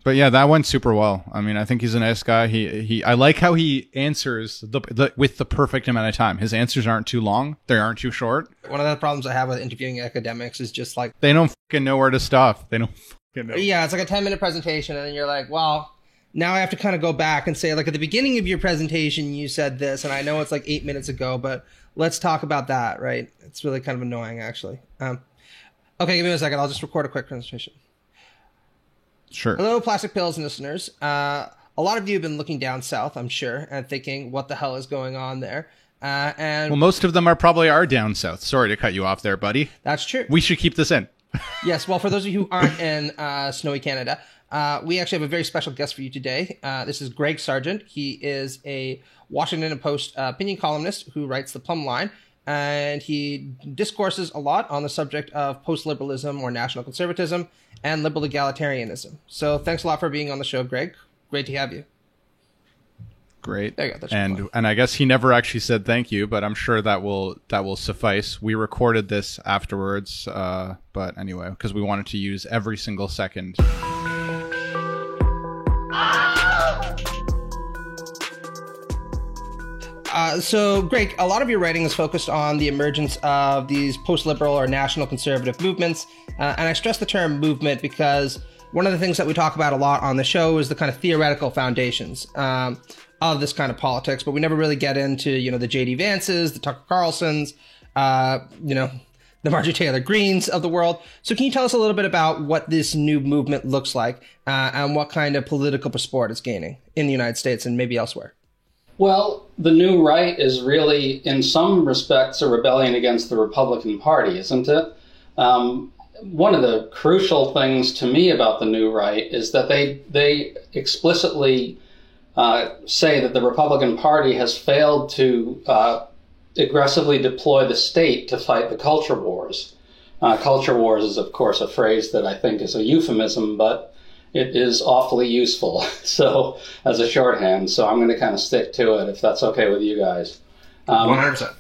But yeah, that went super well. I mean, I think he's a nice guy. I like how he answers with the perfect amount of time. His answers aren't too long. They aren't too short. One of the problems I have with interviewing academics is just like... They don't fucking know where to stop. They don't fucking know. Yeah, it's like a 10-minute presentation, and then you're like, well, now I have to kind of go back and say, like, at the beginning of your presentation, you said this, and I know it's like 8 minutes ago, but let's talk about that, right? It's really kind of annoying, actually. Okay, give me a second. I'll just record a quick presentation. Sure. Hello, Plastic Pills listeners. A lot of you have been looking down south, I'm sure, and thinking, what the hell is going on there? Well, most of them are down south. Sorry to cut you off there, buddy. That's true. We should keep this in. Yes, well, for those of you who aren't in snowy Canada, we actually have a very special guest for you today. This is Greg Sargent. He is a Washington Post opinion columnist who writes the Plum Line, and he discourses a lot on the subject of post-liberalism or national conservatism and liberal egalitarianism. So thanks a lot for being on the show, Greg. Great to have you. Great. There you go. And I guess he never actually said thank you, but I'm sure that will suffice. We recorded this afterwards, but anyway, because we wanted to use every single second. So, Greg, a lot of your writing is focused on the emergence of these post-liberal or national conservative movements. And I stress the term movement because one of the things that we talk about a lot on the show is the kind of theoretical foundations of this kind of politics. But we never really get into, the J.D. Vances, the Tucker Carlsons, the Marjorie Taylor Greens of the world. So can you tell us a little bit about what this new movement looks like and what kind of political support it's gaining in the United States and maybe elsewhere? Well, the new right is really, in some respects, a rebellion against the Republican Party, isn't it? One of the crucial things to me about the new right is that they explicitly say that the Republican Party has failed to aggressively deploy the state to fight the culture wars. Culture wars is, of course, a phrase that I think is a euphemism, but it is awfully useful, so as a shorthand. So I'm going to kind of stick to it if that's okay with you guys. 100%.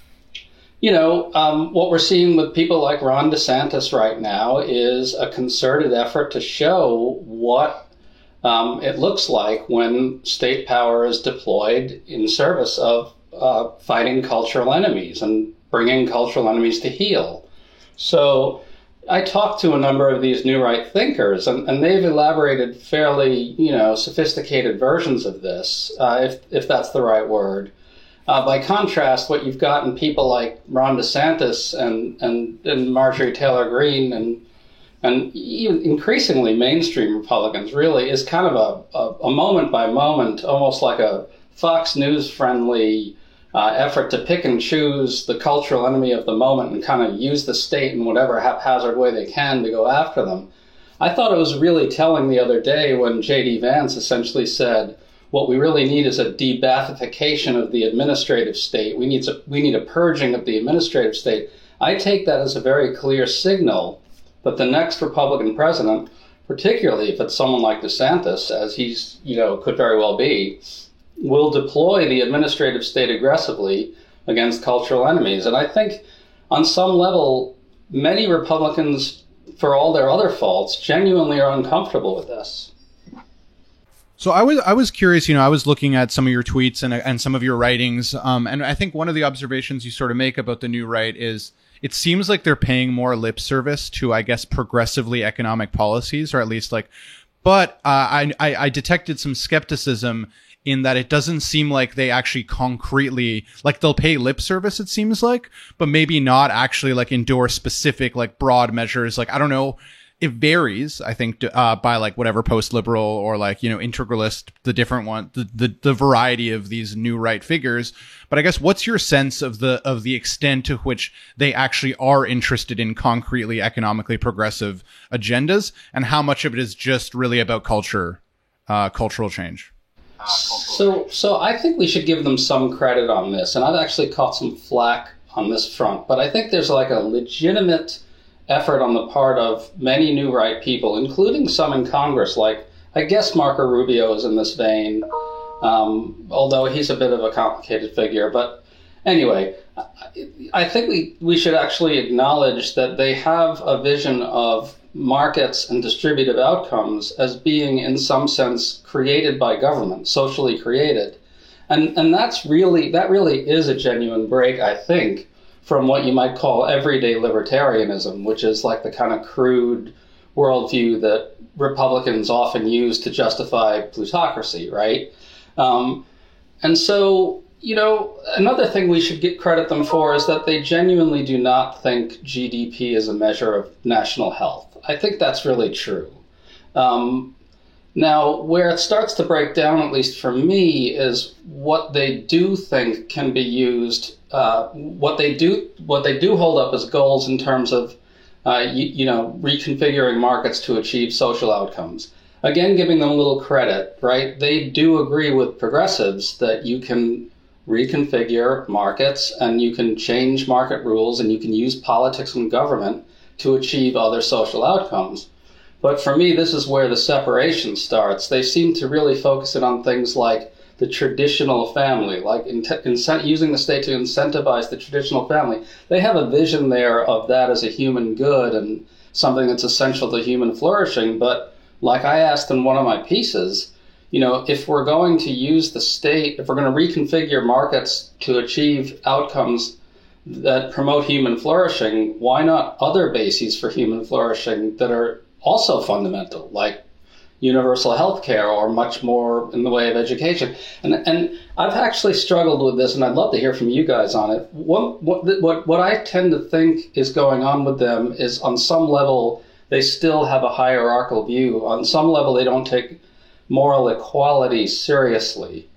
What we're seeing with people like Ron DeSantis right now is a concerted effort to show what it looks like when state power is deployed in service of fighting cultural enemies and bringing cultural enemies to heel. So I talked to a number of these new right thinkers, and they've elaborated fairly, sophisticated versions of this, if that's the right word. By contrast, what you've got in people like Ron DeSantis and Marjorie Taylor Greene and even increasingly mainstream Republicans really is kind of a moment by moment, almost like a Fox News friendly effort to pick and choose the cultural enemy of the moment and kind of use the state in whatever haphazard way they can to go after them. I thought it was really telling the other day when J.D. Vance essentially said, what we really need is a de-Bathification of the administrative state. We need a purging of the administrative state. I take that as a very clear signal that the next Republican president, particularly if it's someone like DeSantis, as he's, could very well be, will deploy the administrative state aggressively against cultural enemies. And I think on some level, many Republicans, for all their other faults, genuinely are uncomfortable with this. So I was curious, I was looking at some of your tweets and some of your writings. And I think one of the observations you sort of make about the new right is it seems like they're paying more lip service to, I guess, progressively economic policies, or at least but I detected some skepticism in that it doesn't seem like they actually concretely, they'll pay lip service, it seems like, but maybe not actually endorse specific, broad measures. I don't know. It varies, I think, by whatever post-liberal or integralist, the different one, the variety of these new right figures. But I guess what's your sense of the extent to which they actually are interested in concretely economically progressive agendas, and how much of it is just really about cultural change? So I think we should give them some credit on this, and I've actually caught some flack on this front, but I think there's a legitimate effort on the part of many new right people, including some in Congress, I guess Marco Rubio is in this vein, although he's a bit of a complicated figure. But anyway, I think we should actually acknowledge that they have a vision of markets and distributive outcomes as being, in some sense, created by government, socially created. And that really is a genuine break, I think, from what you might call everyday libertarianism, which is like the kind of crude worldview that Republicans often use to justify plutocracy, right? And so, another thing we should get them for is that they genuinely do not think GDP is a measure of national health. I think that's really true. Now, where it starts to break down, at least for me, is what they do think can be used. What they do hold up as goals in terms of, reconfiguring markets to achieve social outcomes. Again, giving them a little credit, right? They do agree with progressives that you can reconfigure markets and you can change market rules and you can use politics and government to achieve other social outcomes. But for me, this is where the separation starts. They seem to really focus it on things like the traditional family, like using the state to incentivize the traditional family. They have a vision there of that as a human good and something that's essential to human flourishing. But like I asked in one of my pieces, if we're going to use the state, if we're going to reconfigure markets to achieve outcomes that promote human flourishing, why not other bases for human flourishing that are also fundamental, like universal health care or much more in the way of education? And I've actually struggled with this, and I'd love to hear from you guys on it. What I tend to think is going on with them is, on some level, they still have a hierarchical view. On some level, they don't take moral equality seriously.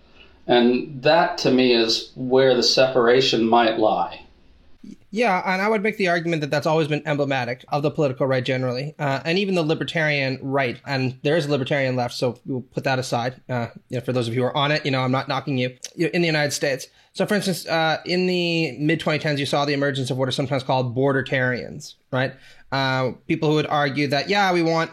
And that, to me, is where the separation might lie. Yeah, and I would make the argument that that's always been emblematic of the political right generally, and even the libertarian right. And there is a libertarian left, so we'll put that aside. For those of you who are on it, I'm not knocking you in the United States. So, for instance, in the mid-2010s, you saw the emergence of what are sometimes called bordertarians, right? People who would argue that, we want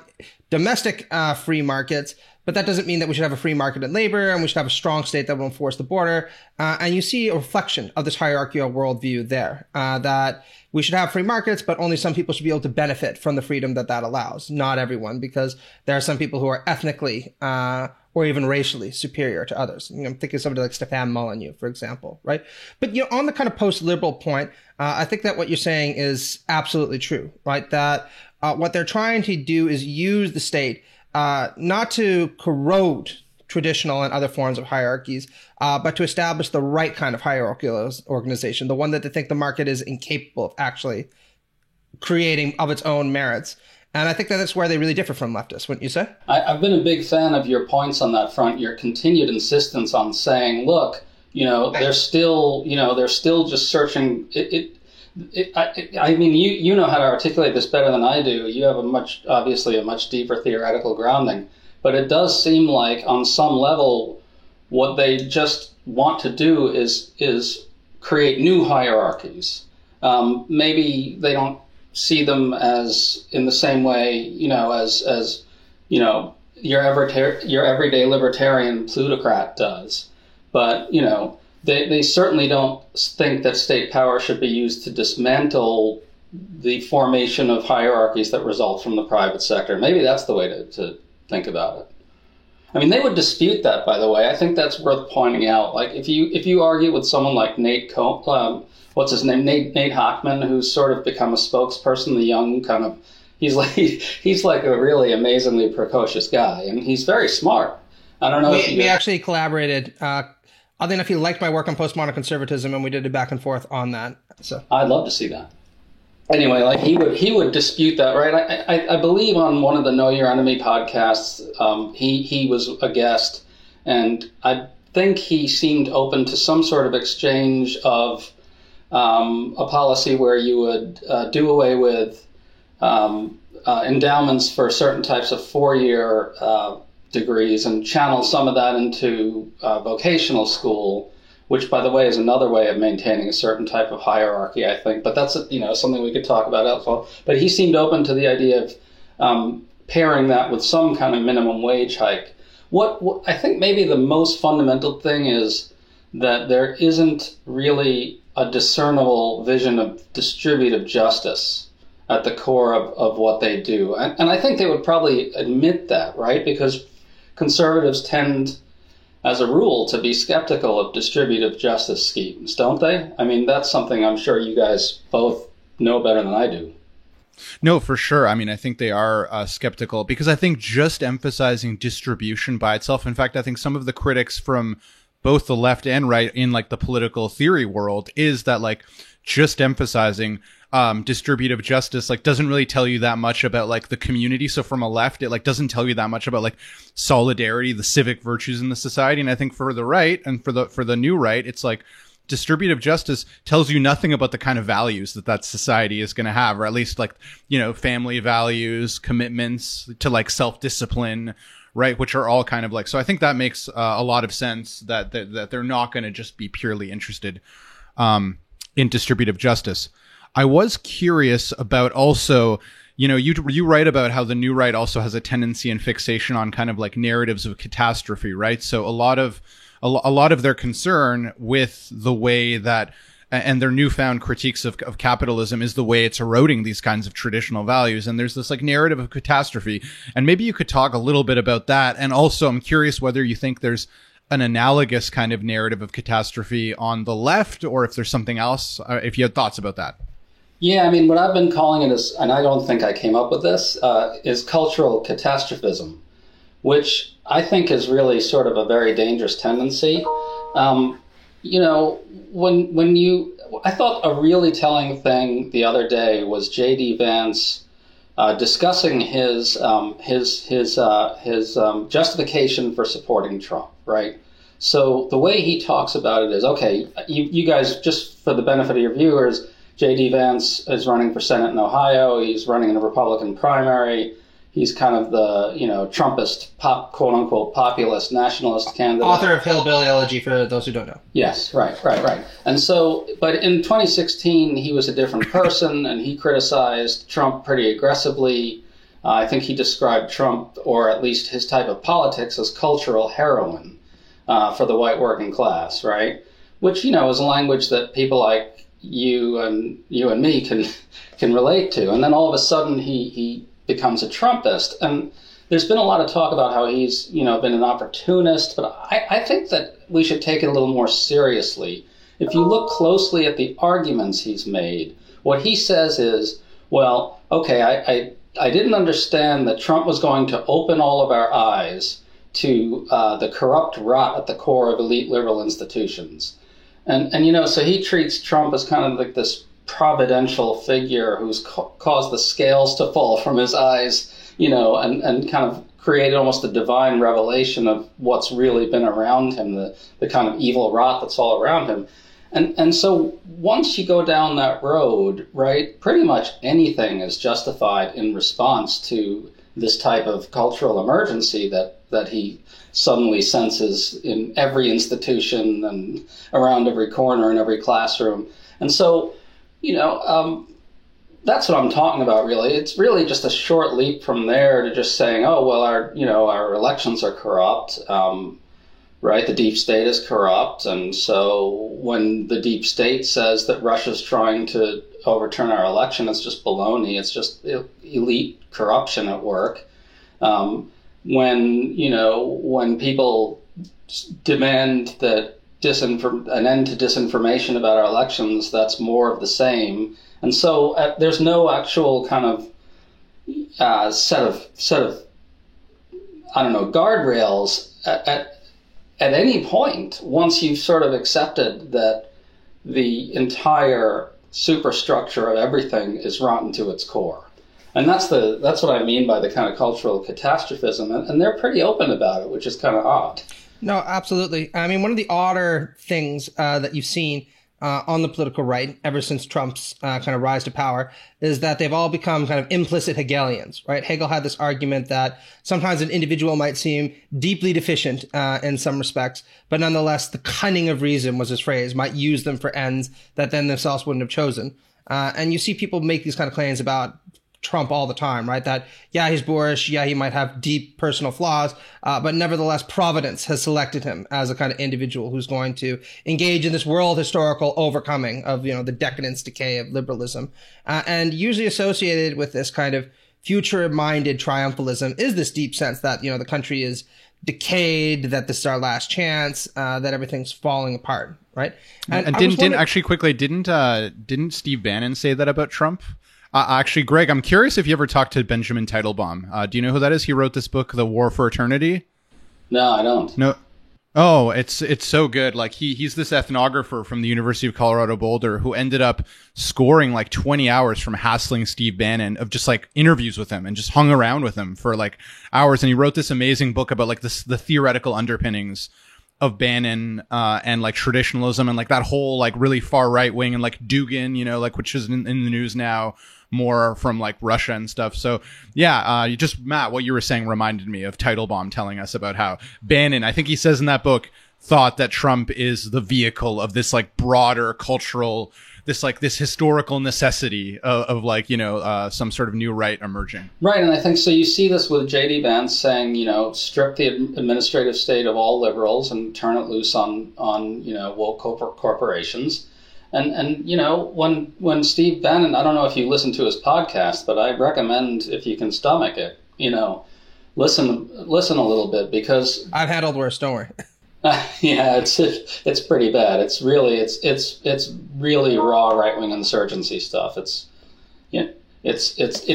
domestic free markets, but that doesn't mean that we should have a free market in labor and we should have a strong state that will enforce the border. And you see a reflection of this hierarchical worldview there, that we should have free markets, but only some people should be able to benefit from the freedom that allows. Not everyone, because there are some people who are ethnically or even racially superior to others. I'm thinking of somebody like Stefan Molyneux, for example, right? But on the kind of post-liberal point, I think that what you're saying is absolutely true, right? That what they're trying to do is use the state not to corrode traditional and other forms of hierarchies, but to establish the right kind of hierarchical organization, the one that they think the market is incapable of actually creating of its own merits. And I think that that's where they really differ from leftists, wouldn't you say? I've been a big fan of your points on that front, your continued insistence on saying, look, they're still just searching. I mean, you know how to articulate this better than I do. You have obviously a much deeper theoretical grounding, but it does seem like on some level, what they just want to do is create new hierarchies. Maybe they don't see them as in the same way, as your everyday libertarian plutocrat does, but They certainly don't think that state power should be used to dismantle the formation of hierarchies that result from the private sector. Maybe that's the way to think about it. I mean, they would dispute that, by the way. I think that's worth pointing out. Like, if you argue with someone like Nate Hochman, who's sort of become a spokesperson, the young kind of, he's like a really amazingly precocious guy, and he's very smart. I don't know if we actually collaborated. Oddly enough, he liked my work on postmodern conservatism, and we did a back and forth on that. So I'd love to see that. Anyway, like he would dispute that, right? I believe on one of the Know Your Enemy podcasts, he was a guest, and I think he seemed open to some sort of exchange of a policy where you would do away with endowments for certain types of four-year degrees and channel some of that into vocational school, which, by the way, is another way of maintaining a certain type of hierarchy, I think. But that's something we could talk about as well. But he seemed open to the idea of pairing that with some kind of minimum wage hike. What I think maybe the most fundamental thing is that there isn't really a discernible vision of distributive justice. at the core of what they do. And I think they would probably admit that, right? Because conservatives tend, as a rule, to be skeptical of distributive justice schemes, don't they? I mean, that's something I'm sure you guys both know better than I do. No, for sure. I mean, I think they are skeptical because I think just emphasizing distribution by itself. In fact, I think some of the critics from both the left and right in like the political theory world is that like just emphasizing distributive justice like doesn't really tell you that much about like the community. So from a left, it like doesn't tell you that much about like solidarity, the civic virtues in the society. And I think for the right and for the new right, it's like distributive justice tells you nothing about the kind of values that society is going to have, or at least like, you know, family values, commitments to like self-discipline, right? Which are all kind of like, so I think that makes a lot of sense that they're not going to just be purely interested in distributive justice. I was curious about also, you know, you write about how the new right also has a tendency and fixation on kind of like narratives of catastrophe, right? So a lot of their concern with the way that, and their newfound critiques of capitalism is the way it's eroding these kinds of traditional values. And there's this like narrative of catastrophe. And maybe you could talk a little bit about that. And also I'm curious whether you think there's an analogous kind of narrative of catastrophe on the left, or if there's something else, if you had thoughts about that. Yeah, I mean, what I've been calling it is, and I don't think I came up with this, is cultural catastrophism, which I think is really sort of a very dangerous tendency. You know, I thought a really telling thing the other day was J.D. Vance discussing his justification for supporting Trump, right? So the way he talks about it is, okay, you guys, just for the benefit of your viewers, J.D. Vance is running for Senate in Ohio. He's running in a Republican primary. He's kind of the, you know, Trumpist, quote unquote, populist, nationalist candidate. Author of Hillbilly Elegy, for those who don't know. Yes, right. And so, but in 2016, he was a different person, and he criticized Trump pretty aggressively. I think he described Trump, or at least his type of politics, as cultural heroin for the white working class, right? Which, you know, is a language that people like you and me can relate to. And then all of a sudden, he becomes a Trumpist. And there's been a lot of talk about how he's, you know, been an opportunist, but I think that we should take it a little more seriously. If you look closely at the arguments he's made, what he says is, well, okay, I didn't understand that Trump was going to open all of our eyes to the corrupt rot at the core of elite liberal institutions. And you know, so he treats Trump as kind of like this providential figure who's caused the scales to fall from his eyes, you know, and kind of created almost a divine revelation of what's really been around him, the kind of evil rot that's all around him. And so once you go down that road, right, pretty much anything is justified in response to this type of cultural emergency that he suddenly senses in every institution and around every corner in every classroom. And so, you know, that's what I'm talking about, really. It's really just a short leap from there to just saying, oh, well, our elections are corrupt, right? The deep state is corrupt. And so when the deep state says that Russia's trying to overturn our election, it's just baloney. It's just elite corruption at work. When people demand that an end to disinformation about our elections, that's more of the same. And so there's no actual kind of set of I don't know, guardrails at any point once you've sort of accepted that the entire superstructure of everything is rotten to its core. And that's what I mean by the kind of cultural catastrophism. And they're pretty open about it, which is kind of odd. No, absolutely. I mean, one of the odder things that you've seen on the political right ever since Trump's kind of rise to power is that they've all become kind of implicit Hegelians, right? Hegel had this argument that sometimes an individual might seem deeply deficient in some respects, but nonetheless, the cunning of reason was his phrase, might use them for ends that then themselves wouldn't have chosen. And you see people make these kind of claims about Trump all the time, right? That, yeah, he's boorish. Yeah, he might have deep personal flaws, but nevertheless, Providence has selected him as a kind of individual who's going to engage in this world historical overcoming of, the decadence, decay of liberalism. And usually associated with this kind of future-minded triumphalism is this deep sense that, the country is decayed, that this is our last chance, that everything's falling apart, right? And didn't Steve Bannon say that about Trump? Actually, Greg, I'm curious if you ever talked to Benjamin Teitelbaum. Do you know who that is? He wrote this book, The War for Eternity. No, I don't. No. Oh, it's so good. Like he's this ethnographer from the University of Colorado Boulder who ended up scoring like 20 hours from hassling Steve Bannon of just like interviews with him and just hung around with him for like hours. And he wrote this amazing book about like the theoretical underpinnings of Bannon and like traditionalism and like that whole like really far right wing and like Dugin, like which is in the news now, more from like Russia and stuff. So yeah, Matt, what you were saying reminded me of Teitelbaum telling us about how Bannon, I think he says in that book, thought that Trump is the vehicle of this like broader cultural, this historical necessity of like, some sort of new right emerging. Right. And I think so. You see this with J.D. Vance saying, strip the administrative state of all liberals and turn it loose on woke corporations. And when Steve Bannon, I don't know if you listen to his podcast, but I recommend, if you can stomach it, listen a little bit, because I've handled worse. Don't worry. Yeah, it's pretty bad. It's really raw right wing insurgency stuff. It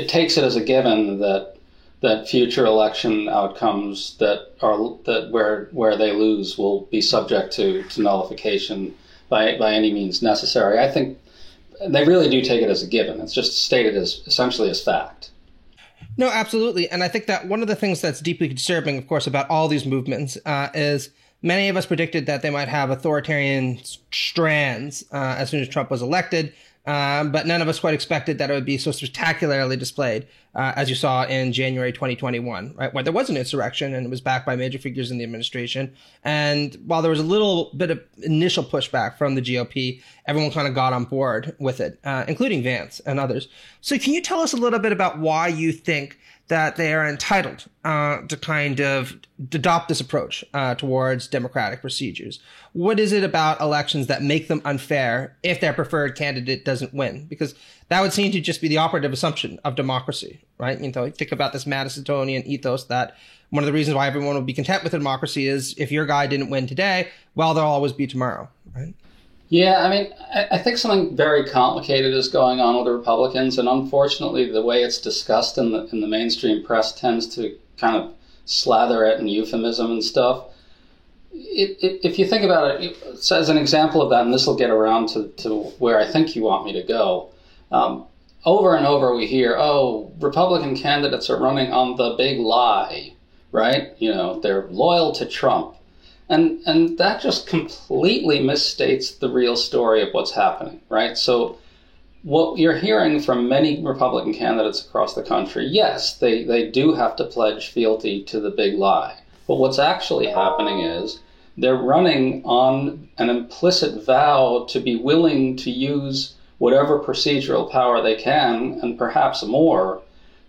takes it as a given that future election outcomes where they lose will be subject to nullification by any means necessary. I think they really do take it as a given. It's just stated as essentially as fact. No, absolutely. And I think that one of the things that's deeply disturbing, of course, about all these movements is many of us predicted that they might have authoritarian strands as soon as Trump was elected. But none of us quite expected that it would be so spectacularly displayed, as you saw in January 2021, right, where there was an insurrection and it was backed by major figures in the administration. And while there was a little bit of initial pushback from the GOP, everyone kind of got on board with it, including Vance and others. So can you tell us a little bit about why you think that they are entitled to kind of adopt this approach towards democratic procedures? What is it about elections that make them unfair if their preferred candidate doesn't win? Because that would seem to just be the operative assumption of democracy, right? Think about this Madisonian ethos that one of the reasons why everyone will be content with democracy is if your guy didn't win today, well, there'll always be tomorrow, right? Yeah, I mean, I think something very complicated is going on with the Republicans, and unfortunately, the way it's discussed in the mainstream press tends to kind of slather it in euphemism and stuff. If you think about it, as an example of that, and this will get around to where I think you want me to go, over and over we hear, Republican candidates are running on the big lie, right? They're loyal to Trump. And that just completely misstates the real story of what's happening, right? So what you're hearing from many Republican candidates across the country, yes, they do have to pledge fealty to the big lie. But what's actually happening is they're running on an implicit vow to be willing to use whatever procedural power they can, and perhaps more,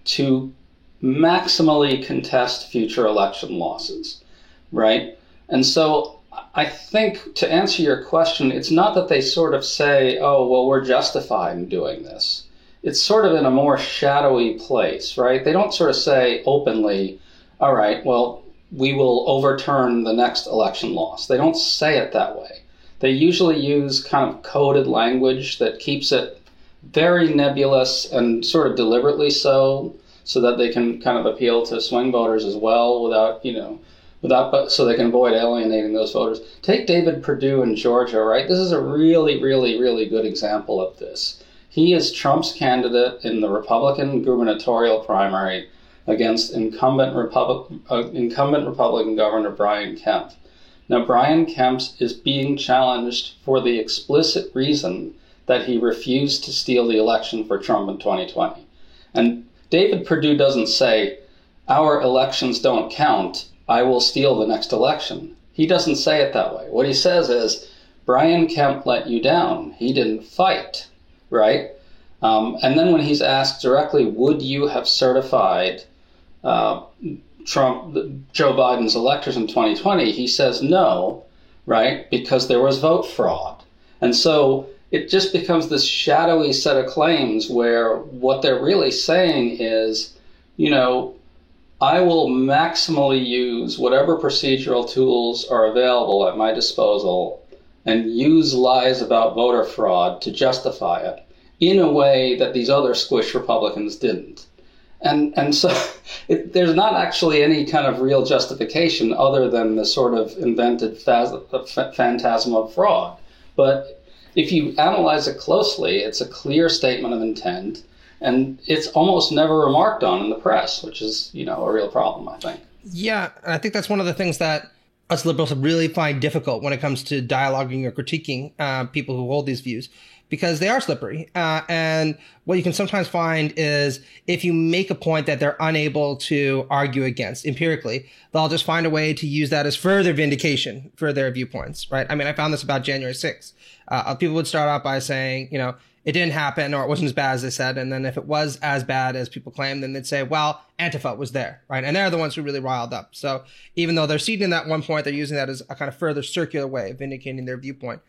to maximally contest future election losses, right? And so I think, to answer your question, it's not that they sort of say, we're justified in doing this. It's sort of in a more shadowy place, right? They don't sort of say openly, all right, well, we will overturn the next election loss. They don't say it that way. They usually use kind of coded language that keeps it very nebulous and sort of deliberately so that they can kind of appeal to swing voters as well so they can avoid alienating those voters. Take David Perdue in Georgia, right? This is a really, really, really good example of this. He is Trump's candidate in the Republican gubernatorial primary against incumbent Republican Governor Brian Kemp. Now, Brian Kemp is being challenged for the explicit reason that he refused to steal the election for Trump in 2020. And David Perdue doesn't say, our elections don't count, I will steal the next election. He doesn't say it that way. What he says is, Brian Kemp let you down. He didn't fight, right? And then when he's asked directly, would you have certified Joe Biden's electors in 2020, he says no, right, because there was vote fraud. And so it just becomes this shadowy set of claims where what they're really saying is, I will maximally use whatever procedural tools are available at my disposal and use lies about voter fraud to justify it in a way that these other squish Republicans didn't. And so there's not actually any kind of real justification other than the sort of invented phantasm of fraud. But if you analyze it closely, it's a clear statement of intent. And it's almost never remarked on in the press, which is, a real problem, I think. Yeah, and I think that's one of the things that us liberals really find difficult when it comes to dialoguing or critiquing people who hold these views, because they are slippery. And what you can sometimes find is if you make a point that they're unable to argue against empirically, they'll just find a way to use that as further vindication for their viewpoints, right? I mean, I found this about January 6th. People would start out by saying, it didn't happen or it wasn't as bad as they said. And then if it was as bad as people claim, then they'd say, well, Antifa was there, right? And they're the ones who really riled up. So even though they're ceding that one point, they're using that as a kind of further circular way of vindicating their viewpoint.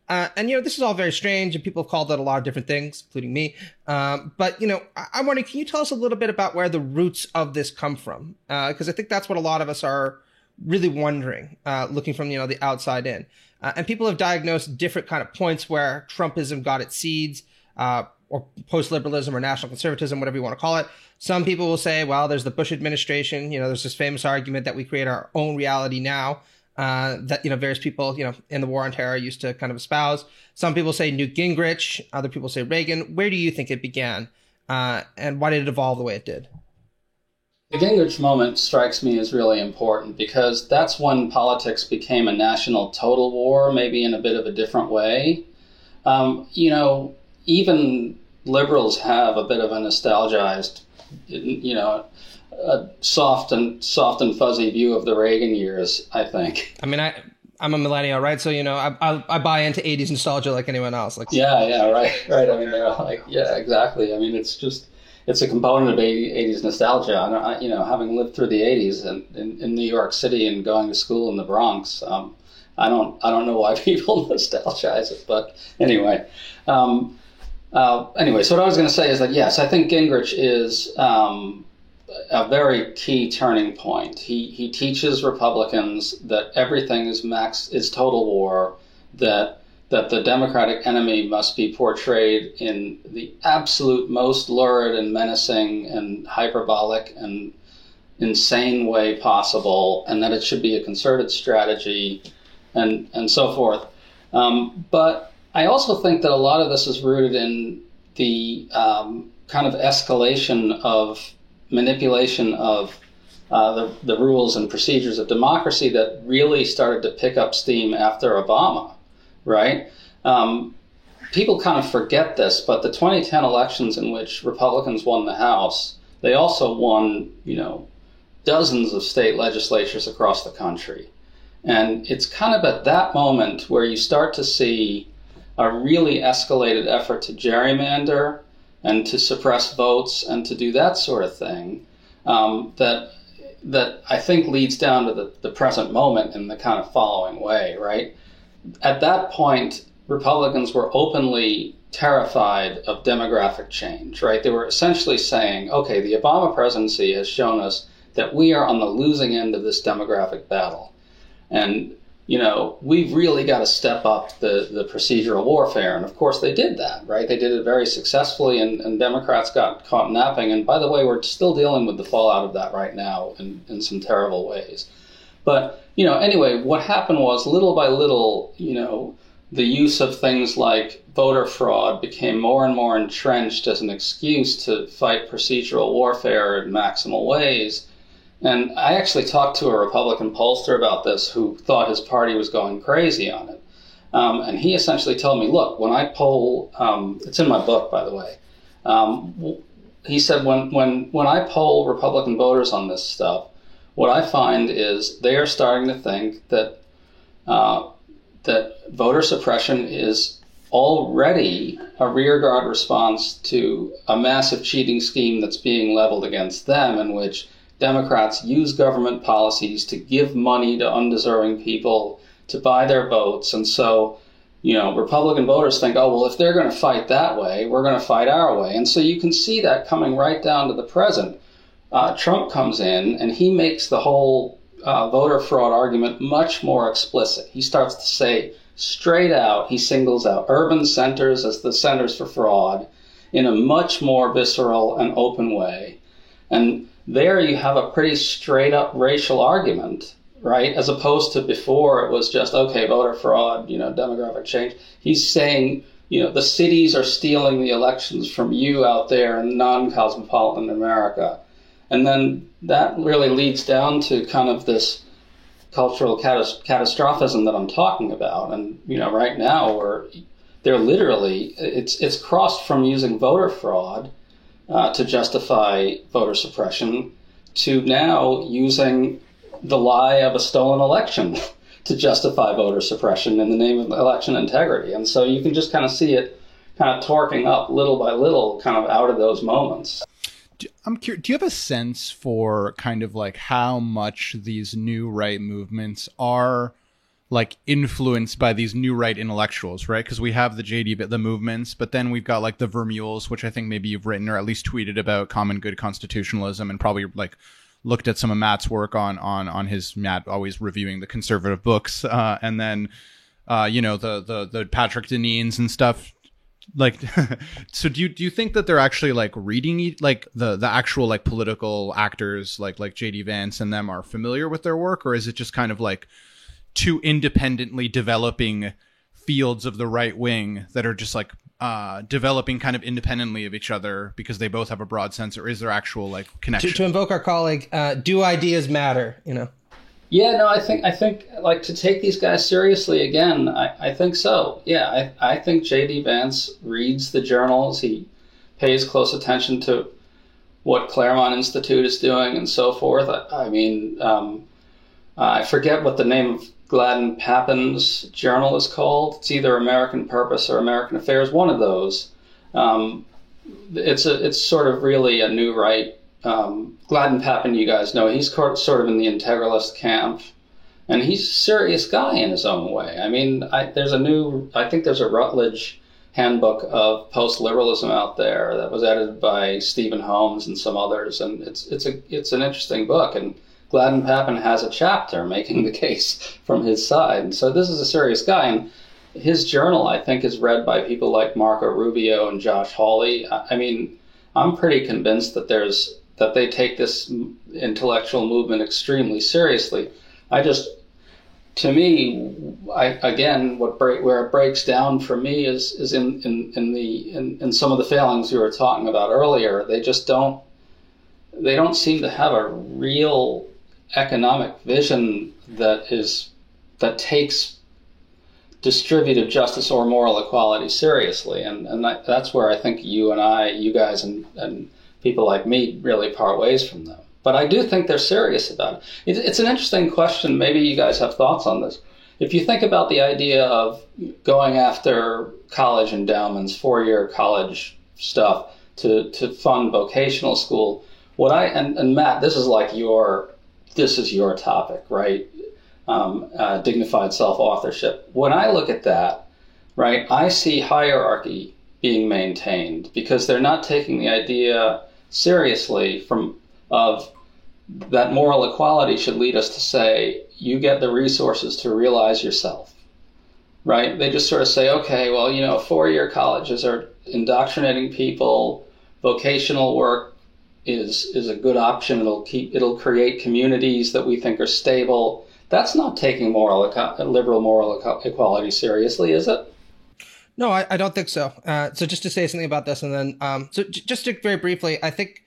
And this is all very strange, and people have called it a lot of different things, including me. But I'm wondering, can you tell us a little bit about where the roots of this come from? Because I think that's what a lot of us are really wondering, looking from, the outside in. And people have diagnosed different kind of points where Trumpism got its seeds, or post-liberalism or national conservatism, whatever you want to call it. Some people will say, well, there's the Bush administration. There's this famous argument that we create our own reality now, that, various people, in the war on terror used to kind of espouse. Some people say Newt Gingrich. Other people say Reagan. Where do you think it began? And why did it evolve the way it did? The Gingrich moment strikes me as really important because that's when politics became a national total war, maybe in a bit of a different way. Even liberals have a bit of a nostalgized, a soft and fuzzy view of the Reagan years, I think. I mean, I'm a millennial, right? So, I buy into 80s nostalgia like anyone else. Yeah, right. I mean, they're like, yeah, exactly. I mean, it's a component of 80s nostalgia. And, having lived through the 80s and in New York City and going to school in the Bronx, I don't know why people nostalgize it, but anyway. So what I was going to say is that, yes, I think Gingrich is a very key turning point. He teaches Republicans that everything is total war, that the Democratic enemy must be portrayed in the absolute most lurid and menacing and hyperbolic and insane way possible, and that it should be a concerted strategy and so forth. But I also think that a lot of this is rooted in the kind of escalation of manipulation of the rules and procedures of democracy that really started to pick up steam after Obama, right? People kind of forget this, but the 2010 elections in which Republicans won the House, they also won, dozens of state legislatures across the country. And it's kind of at that moment where you start to see a really escalated effort to gerrymander and to suppress votes and to do that sort of thing, that I think leads down to the present moment in the kind of following way, right? At that point, Republicans were openly terrified of demographic change, right? They were essentially saying, okay, the Obama presidency has shown us that we are on the losing end of this demographic battle. And we've really got to step up the procedural warfare. And of course they did that, right? They did it very successfully and Democrats got caught napping. And by the way, we're still dealing with the fallout of that right now in some terrible ways. But, anyway, what happened was little by little, the use of things like voter fraud became more and more entrenched as an excuse to fight procedural warfare in maximal ways. And I actually talked to a Republican pollster about this who thought his party was going crazy on it. And he essentially told me, look, when I poll, it's in my book, by the way, he said, when I poll Republican voters on this stuff, what I find is they are starting to think that that voter suppression is already a rearguard response to a massive cheating scheme that's being leveled against them, in which Democrats use government policies to give money to undeserving people to buy their votes. And so, Republican voters think, oh, well, if they're going to fight that way, we're going to fight our way. And so you can see that coming right down to the present. Trump comes in and he makes the whole voter fraud argument much more explicit. He starts to say straight out, he singles out urban centers as the centers for fraud in a much more visceral and open way. And there you have a pretty straight up racial argument, right? As opposed to before it was just, okay, voter fraud, demographic change. He's saying, the cities are stealing the elections from you out there in non-cosmopolitan America. And then that really leads down to kind of this cultural catastrophism that I'm talking about. And, right now they're literally, it's crossed from using voter fraud to justify voter suppression to now using the lie of a stolen election to justify voter suppression in the name of election integrity. And so you can just kind of see it kind of torquing up little by little kind of out of those moments. I'm curious, do you have a sense for kind of like how much these new right movements are like influenced by these new right intellectuals, right? Because we have the movements, but then we've got like the Vermeules, which I think maybe you've written or at least tweeted about common good constitutionalism, and probably like looked at some of Matt's work on his Matt always reviewing the conservative books, and then the Patrick Deneen's and stuff. Like, so do you think that they're actually like reading like the actual like political actors like JD Vance and them are familiar with their work, or is it just kind of like two independently developing fields of the right wing that are just like developing kind of independently of each other because they both have a broad sense, or is there actual like connection? To invoke our colleague, do ideas matter? Yeah, no, I think like to take these guys seriously again, I think so. Yeah, I think J.D. Vance reads the journals. He pays close attention to what Claremont Institute is doing and so forth. I forget what the name of Gladden Papin's journal is called. It's either American Purpose or American Affairs, one of those. It's sort of really a new right. Gladden Papin, you guys know, he's sort of in the integralist camp, and he's a serious guy in his own way. I mean, I think there's a Rutledge handbook of post-liberalism out there that was edited by Stephen Holmes and some others, and it's an interesting book, and Gladden Papin has a chapter making the case from his side. And so this is a serious guy, and his journal, I think, is read by people like Marco Rubio and Josh Hawley. I mean, I'm pretty convinced that they take this intellectual movement extremely seriously. To me, where it breaks down for me is in some of the failings you were talking about earlier. They don't seem to have a real economic vision that takes distributive justice or moral equality seriously, and that's where I think you guys and people like me really part ways from them. But I do think they're serious about it. It's an interesting question. Maybe you guys have thoughts on this. If you think about the idea of going after college endowments, 4-year college stuff to fund vocational school, and Matt, this is your topic, right? Dignified self-authorship. When I look at that, right, I see hierarchy being maintained because they're not taking the idea seriously of that moral equality should lead us to say, you get the resources to realize yourself, right? They just sort of say, okay, well, 4-year colleges are indoctrinating people. Vocational work is a good option. It'll create communities that we think are stable. That's not taking liberal moral equality seriously, is it? No, I don't think so. So just to say something about this, and then just to very briefly, I think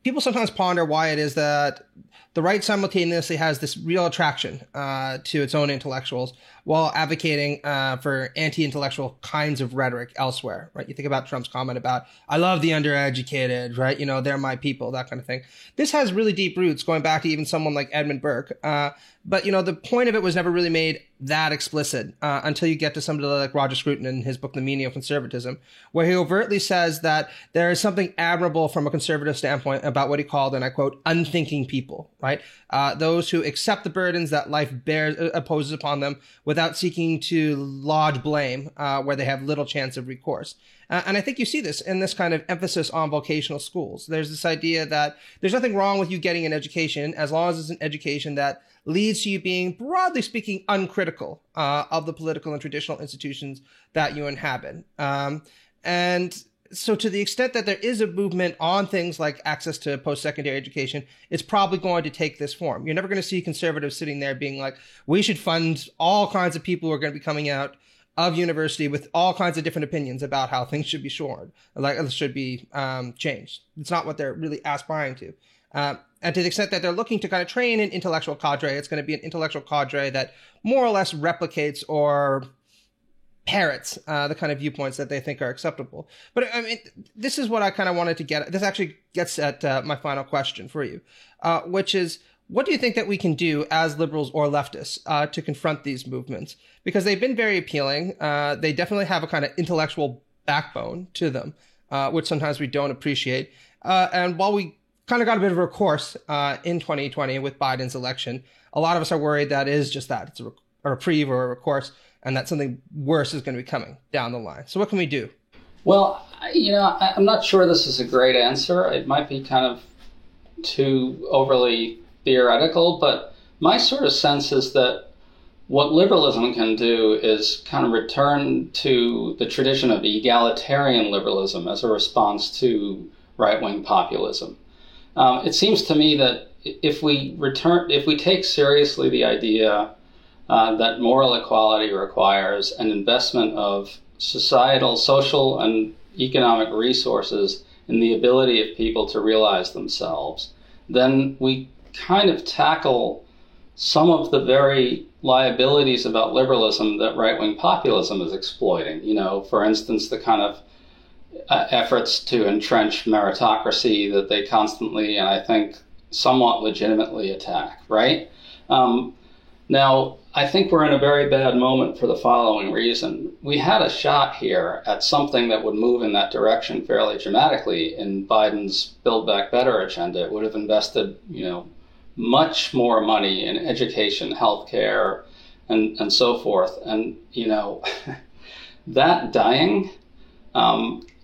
people sometimes ponder why it is that the right simultaneously has this real attraction to its own intellectuals while advocating for anti-intellectual kinds of rhetoric elsewhere, right? You think about Trump's comment about, I love the undereducated, right? They're my people, that kind of thing. This has really deep roots going back to even someone like Edmund Burke. But, the point of it was never really made that explicit until you get to somebody like Roger Scruton in his book, The Meaning of Conservatism, where he overtly says that there is something admirable from a conservative standpoint about what he called, and I quote, unthinking people, right? Those who accept the burdens that life imposes upon them without seeking to lodge blame where they have little chance of recourse. And I think you see this in this kind of emphasis on vocational schools. There's this idea that there's nothing wrong with you getting an education as long as it's an education that leads to you being, broadly speaking, uncritical of the political and traditional institutions that you inhabit. And so to the extent that there is a movement on things like access to post-secondary education, it's probably going to take this form. You're never going to see conservatives sitting there being like, we should fund all kinds of people who are going to be coming out of university with all kinds of different opinions about how things should be changed. It's not what they're really aspiring to. And to the extent that they're looking to kind of train an intellectual cadre, it's going to be an intellectual cadre that more or less replicates or parrots the kind of viewpoints that they think are acceptable. But I mean, this is what I kind of wanted to get at. This actually gets at my final question for you, which is, what do you think that we can do as liberals or leftists to confront these movements? Because they've been very appealing. They definitely have a kind of intellectual backbone to them, which sometimes we don't appreciate. And while we kind of got a bit of a recourse in 2020 with Biden's election, a lot of us are worried that is just that. It's a reprieve or a recourse, and that something worse is going to be coming down the line. So what can we do? Well, I'm not sure this is a great answer. It might be kind of too overly theoretical, but my sort of sense is that what liberalism can do is kind of return to the tradition of egalitarian liberalism as a response to right-wing populism. It seems to me that if we take seriously the idea that moral equality requires an investment of societal, social, and economic resources in the ability of people to realize themselves, then we kind of tackle some of the very liabilities about liberalism that right-wing populism is exploiting. For instance, the kind of efforts to entrench meritocracy that they constantly, and I think somewhat legitimately, attack, right? Now, I think we're in a very bad moment for the following reason. We had a shot here at something that would move in that direction fairly dramatically in Biden's Build Back Better agenda. It would have invested, much more money in education, healthcare, and so forth. And, that dying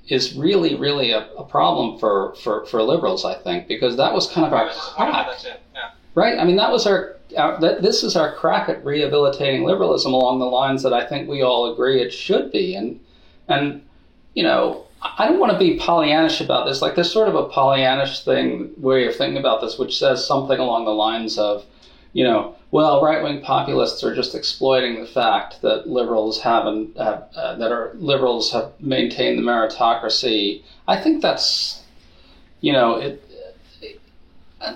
is really, really a problem for liberals, I think, because that was kind of our crack. Right? I mean, that was this is our crack at rehabilitating liberalism along the lines that I think we all agree it should be. And I don't want to be Pollyannish about this. Like, there's sort of a Pollyannish way of thinking about this, which says something along the lines of, well, right-wing populists are just exploiting the fact that liberals have maintained the meritocracy. I think that's,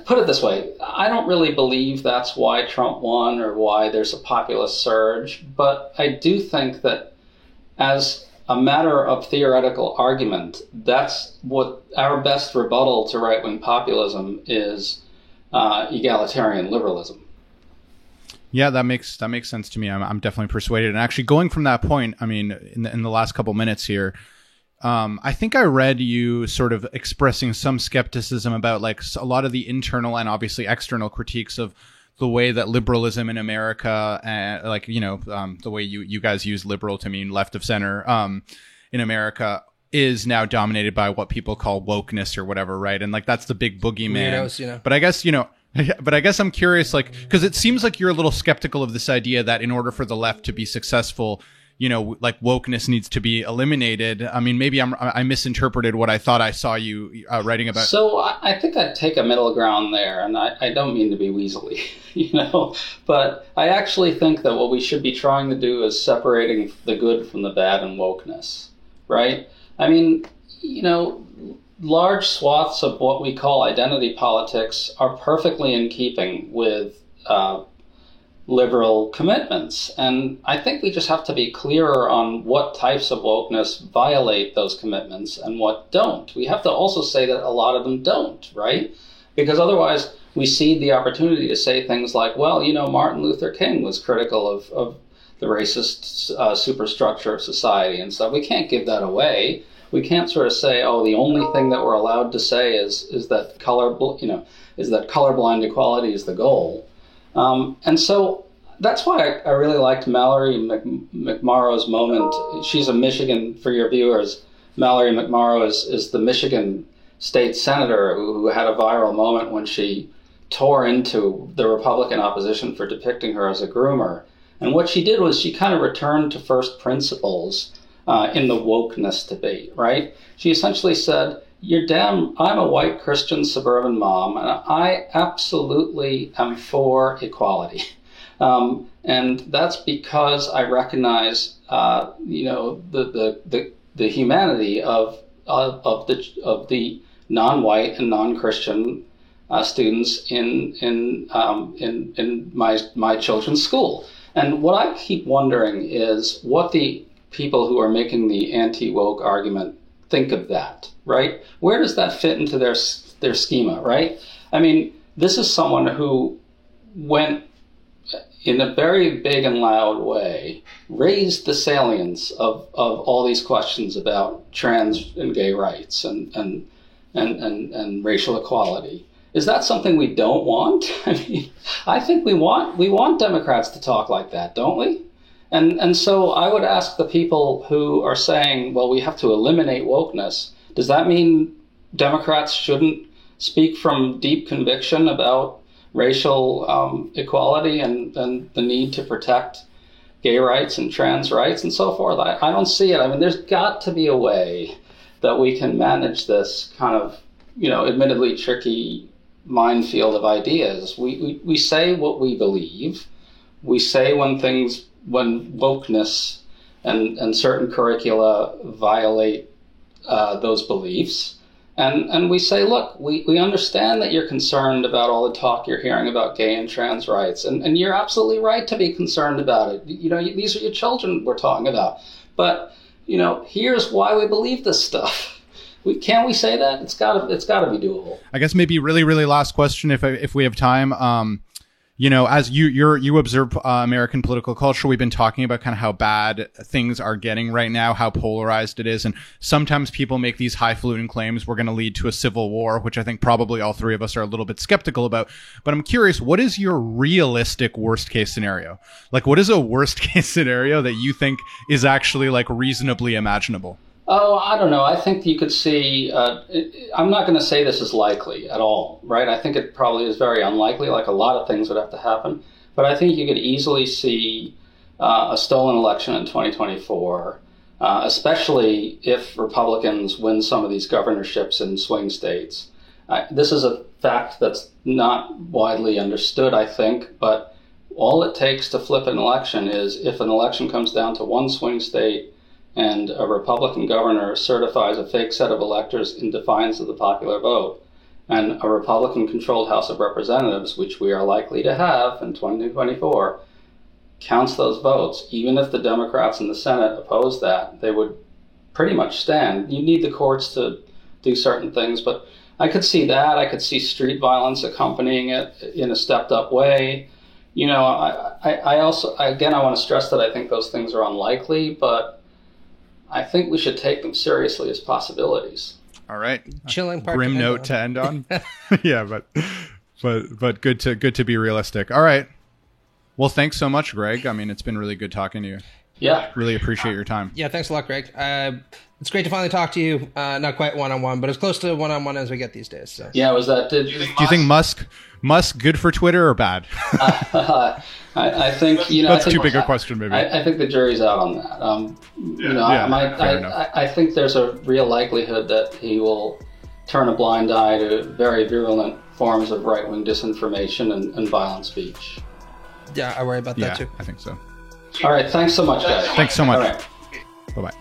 put it this way, I don't really believe that's why Trump won or why there's a populist surge, but I do think that as a matter of theoretical argument, that's what our best rebuttal to right-wing populism is, egalitarian liberalism. Yeah, that makes sense to me. I'm definitely persuaded. And actually, going from that point, I mean, in the last couple minutes here, I think I read you sort of expressing some skepticism about like a lot of the internal and obviously external critiques of the way that liberalism in America, the way you guys use liberal to mean left of center in America, is now dominated by what people call wokeness or whatever, right? And like that's the big boogeyman. Weirdos, But I guess but I guess I'm curious, like, because it seems like you're a little skeptical of this idea that in order for the left to be successful, like wokeness needs to be eliminated. I mean, maybe I misinterpreted what I thought I saw you writing about. So I think I'd take a middle ground there, and I don't mean to be weaselly, but I actually think that what we should be trying to do is separating the good from the bad in wokeness, right? I mean, large swaths of what we call identity politics are perfectly in keeping with liberal commitments. And I think we just have to be clearer on what types of wokeness violate those commitments and what don't. We have to also say that a lot of them don't, right? Because otherwise we cede the opportunity to say things like, well, Martin Luther King was critical of the racist superstructure of society and stuff. We can't give that away. We can't sort of say, oh, the only thing that we're allowed to say is that colorblind equality is the goal. And so that's why I really liked Mallory McMorrow's moment. She's a Michigan, for your viewers, Mallory McMorrow is the Michigan state senator who had a viral moment when she tore into the Republican opposition for depicting her as a groomer. And what she did was she kind of returned to first principles in the wokeness debate, right? She essentially said, I'm a white Christian suburban mom, and I absolutely am for equality. And that's because I recognize, the humanity of the non-white and non-Christian students in my children's school. And what I keep wondering is what the people who are making the anti-woke argument think of that, right? Where does that fit into their schema, right? I mean, this is someone who went in a very big and loud way, raised the salience of all these questions about trans and gay rights and racial equality. Is that something we don't want? I mean, I think we want Democrats to talk like that, don't we? And so I would ask the people who are saying, well, we have to eliminate wokeness. Does that mean Democrats shouldn't speak from deep conviction about racial equality and the need to protect gay rights and trans rights and so forth? I don't see it. I mean, there's got to be a way that we can manage this kind of, admittedly tricky minefield of ideas. We say what we believe. We say when wokeness and certain curricula violate those beliefs. And we say, look, we understand that you're concerned about all the talk you're hearing about gay and trans rights. And you're absolutely right to be concerned about it. These are your children we're talking about. But, here's why we believe this stuff. Can't we say that? It's gotta be doable. I guess maybe really, really last question if we have time. As you observe American political culture, we've been talking about kind of how bad things are getting right now, how polarized it is. And sometimes people make these highfalutin claims we're going to lead to a civil war, which I think probably all three of us are a little bit skeptical about. But I'm curious, what is your realistic worst case scenario? Like, what is a worst case scenario that you think is actually like reasonably imaginable? Oh, I don't know. I think you could see, I'm not going to say this is likely at all, right? I think it probably is very unlikely, like a lot of things would have to happen. But I think you could easily see a stolen election in 2024, especially if Republicans win some of these governorships in swing states. This is a fact that's not widely understood, I think, but all it takes to flip an election is if an election comes down to one swing state and a Republican governor certifies a fake set of electors in defiance of the popular vote, and a Republican-controlled House of Representatives, which we are likely to have in 2024, counts those votes. Even if the Democrats in the Senate oppose that, they would pretty much stand. You need the courts to do certain things, but I could see that. I could see street violence accompanying it in a stepped-up way. I also, again, I want to stress that I think those things are unlikely, but I think we should take them seriously as possibilities. All right. Chilling part. Grim note to end on. Yeah, but good to be realistic. All right. Well, thanks so much, Greg. I mean, it's been really good talking to you. Yeah. Really appreciate your time. Yeah, thanks a lot, Greg. It's great to finally talk to you. Not quite one-on-one, but as close to one-on-one as we get these days. So. Yeah, was that... Do you think Musk good for Twitter or bad? I think, That's too big a question, maybe. I think the jury's out on that. I think there's a real likelihood that he will turn a blind eye to very virulent forms of right-wing disinformation and violent speech. Yeah, I worry about that too. I think so. All right, thanks so much, guys. Thanks so much. All right. Bye-bye.